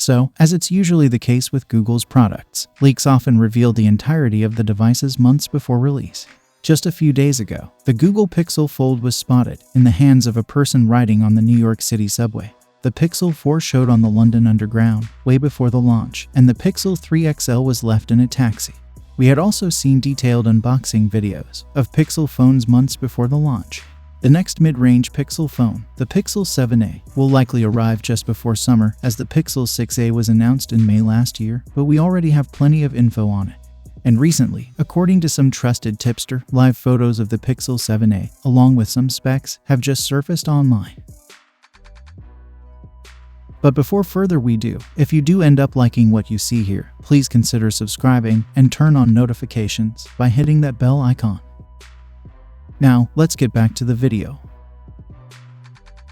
So, as it's usually the case with Google's products, leaks often reveal the entirety of the devices months before release. Just a few days ago, the Google Pixel Fold was spotted in the hands of a person riding on the New York City subway. The Pixel 4 showed on the London Underground way before the launch, and the Pixel 3 XL was left in a taxi. We had also seen detailed unboxing videos of Pixel phones months before the launch. The next mid-range Pixel phone, the Pixel 7a, will likely arrive just before summer, as the Pixel 6a was announced in May last year, but we already have plenty of info on it. And recently, according to some trusted tipster, live photos of the Pixel 7a, along with some specs, have just surfaced online. But before further ado, if you do end up liking what you see here, please consider subscribing and turn on notifications by hitting that bell icon. Now, let's get back to the video.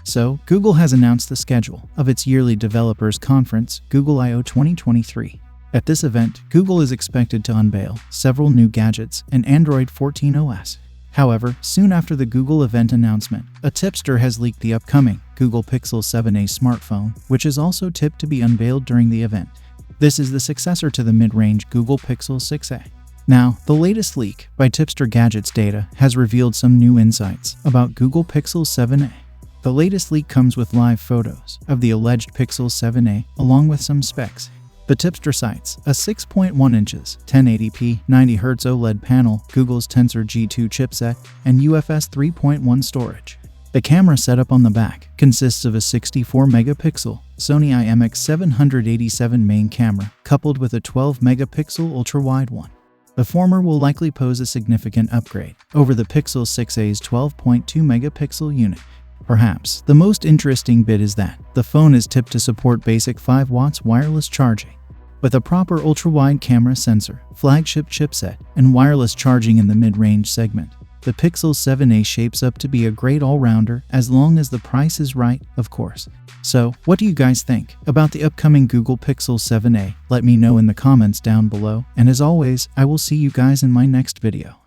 So, Google has announced the schedule of its yearly developers conference, Google I/O 2023. At this event, Google is expected to unveil several new gadgets and Android 14 OS. However, soon after the Google event announcement, a tipster has leaked the upcoming Google Pixel 7a smartphone, which is also tipped to be unveiled during the event. This is the successor to the mid-range Google Pixel 6a. Now, the latest leak by Tipster Gadgets Data has revealed some new insights about Google Pixel 7a. The latest leak comes with live photos of the alleged Pixel 7a along with some specs. The tipster cites a 6.1 inches, 1080p, 90Hz OLED panel, Google's Tensor G2 chipset, and UFS 3.1 storage. The camera setup on the back consists of a 64-megapixel Sony IMX787 main camera coupled with a 12-megapixel ultra-wide one. The former will likely pose a significant upgrade over the Pixel 6a's 12.2-megapixel unit. Perhaps the most interesting bit is that the phone is tipped to support basic 5 watts wireless charging. With a proper ultra-wide camera sensor, flagship chipset, and wireless charging in the mid-range segment, the Pixel 7a shapes up to be a great all-rounder as long as the price is right, of course. So, what do you guys think about the upcoming Google Pixel 7a? Let me know in the comments down below, and as always, I will see you guys in my next video.